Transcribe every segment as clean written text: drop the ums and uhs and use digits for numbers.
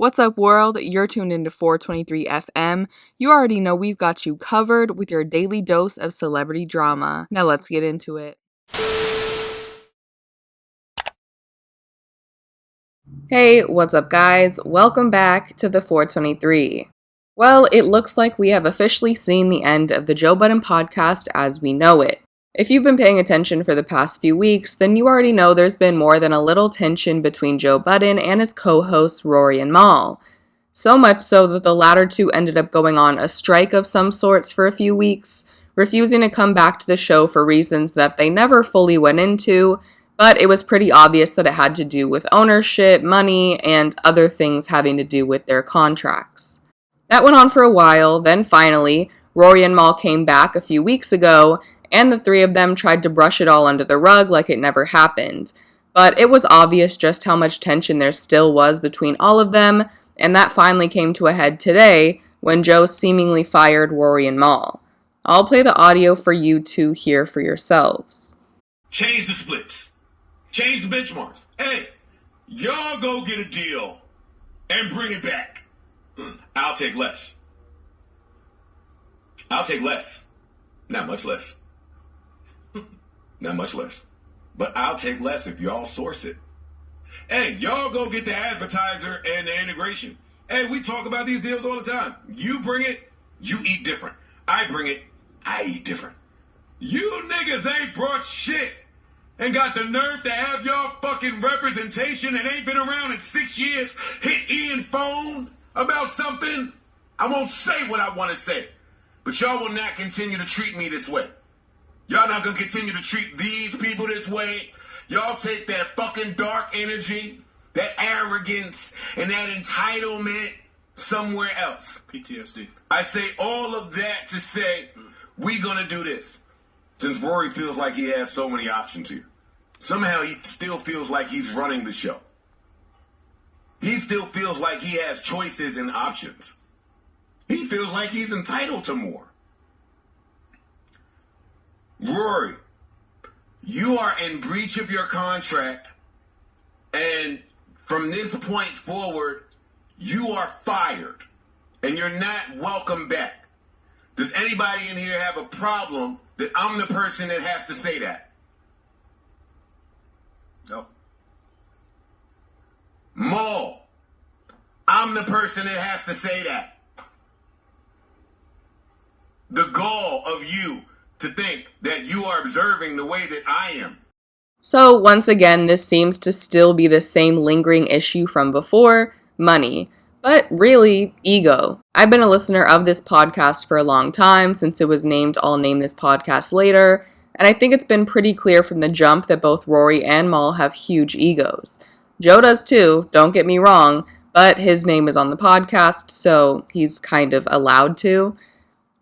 What's up, world? You're tuned into 423 FM. You already know we've got you covered with your daily dose of celebrity drama. Now let's get into it. Hey, what's up, guys? Welcome back to the 423. Well, it looks like we have officially seen the end of the Joe Budden Podcast as we know it. If you've been paying attention for the past few weeks, then you already know there's been more than a little tension between Joe Budden and his co-hosts Rory and Mal. So much so that the latter two ended up going on a strike of some sorts for a few weeks, refusing to come back to the show for reasons that they never fully went into, but it was pretty obvious that it had to do with ownership, money, and other things having to do with their contracts. That went on for a while, then finally, Rory and Mal came back a few weeks ago, and the three of them tried to brush it all under the rug like it never happened. But it was obvious just how much tension there still was between all of them, and that finally came to a head today when Joe seemingly fired Rory and Mal. I'll play the audio for you to hear for yourselves. Change the splits. Change the benchmarks. Hey, y'all go get a deal and bring it back. I'll take less. I'll take less. Not much less. Not much less. But I'll take less if y'all source it. Hey, y'all go get the advertiser and the integration. Hey, we talk about these deals all the time. You bring it, you eat different. I bring it, I eat different. You niggas ain't brought shit and got the nerve to have y'all fucking representation and ain't been around in 6 years hit Ian phone about something. I won't say what I want to say, but y'all will not continue to treat me this way. Y'all not gonna continue to treat these people this way. Y'all take that fucking dark energy, that arrogance, and that entitlement somewhere else. PTSD. I say all of that to say, we gonna do this. Since Rory feels like he has so many options here. Somehow he still feels like he's running the show. He still feels like he has choices and options. He feels like he's entitled to more. Rory, you are in breach of your contract, and from this point forward, you are fired, and you're not welcome back. Does anybody in here have a problem that I'm the person that has to say that? No. Mal, I'm the person that has to say that. The gall of you to think that you are observing the way that I am. So once again, this seems to still be the same lingering issue from before, money. But really, ego. I've been a listener of this podcast for a long time, since it was named I'll Name This Podcast Later, and I think it's been pretty clear from the jump that both Rory and Mal have huge egos. Joe does too, don't get me wrong, but his name is on the podcast, so he's kind of allowed to.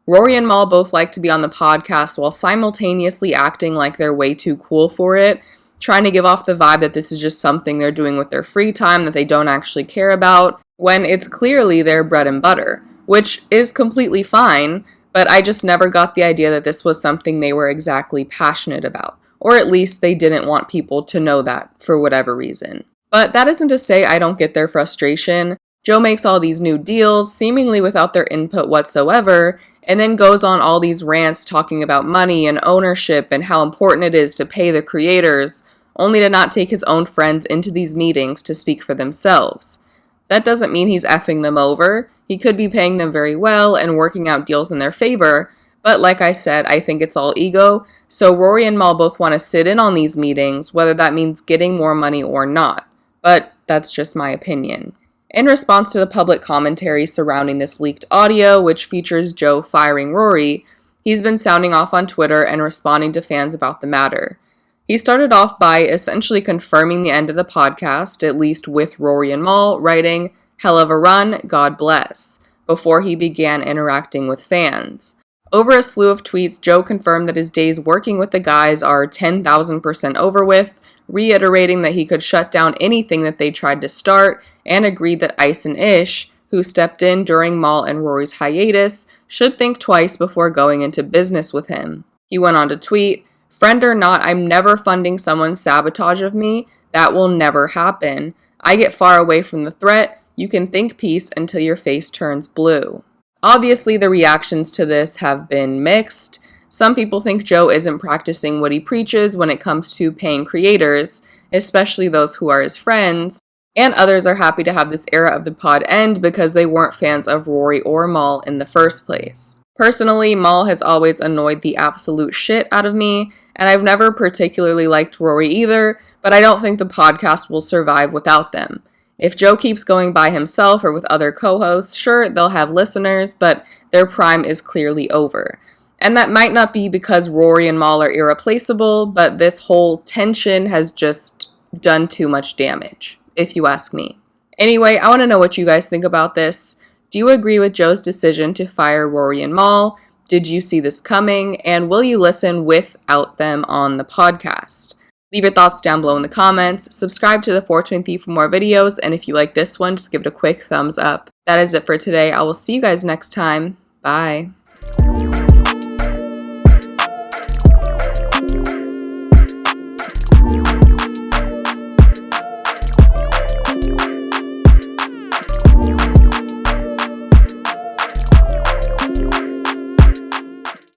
Rory and Mal both like to be on the podcast while simultaneously acting like they're way too cool for it, trying to give off the vibe that this is just something they're doing with their free time that they don't actually care about, when it's clearly their bread and butter, which is completely fine, but I just never got the idea that this was something they were exactly passionate about, or at least they didn't want people to know that for whatever reason. But that isn't to say I don't get their frustration. Joe makes all these new deals, seemingly without their input whatsoever, and then goes on all these rants talking about money and ownership and how important it is to pay the creators, only to not take his own friends into these meetings to speak for themselves. That doesn't mean he's effing them over. He could be paying them very well and working out deals in their favor, but like I said, I think it's all ego, so Rory and Mal both want to sit in on these meetings, whether that means getting more money or not. But that's just my opinion. In response to the public commentary surrounding this leaked audio, which features Joe firing Rory, he's been sounding off on Twitter and responding to fans about the matter. He started off by essentially confirming the end of the podcast, at least with Rory and Mal, writing, "Hell of a run, God bless," before he began interacting with fans. Over a slew of tweets, Joe confirmed that his days working with the guys are 10,000% over with, reiterating that he could shut down anything that they tried to start, and agreed that Ice and Ish, who stepped in during Mal and Rory's hiatus, should think twice before going into business with him. He went on to tweet, "Friend or not, I'm never funding someone's sabotage of me. That will never happen. I get far away from the threat. You can think peace until your face turns blue. Obviously, the reactions to this have been mixed. Some people think Joe isn't practicing what he preaches when it comes to paying creators, especially those who are his friends, and others are happy to have this era of the pod end because they weren't fans of Rory or Mal in the first place. Personally, Mal has always annoyed the absolute shit out of me, and I've never particularly liked Rory either, but I don't think the podcast will survive without them. If Joe keeps going by himself or with other co-hosts, sure, they'll have listeners, but their prime is clearly over. And that might not be because Rory and Mal are irreplaceable, but this whole tension has just done too much damage, if you ask me. Anyway, I want to know what you guys think about this. Do you agree with Joe's decision to fire Rory and Mal? Did you see this coming? And will you listen without them on the podcast? Leave your thoughts down below in the comments. Subscribe to the Fortune Thief for more videos. And if you like this one, just give it a quick thumbs up. That is it for today. I will see you guys next time. Bye.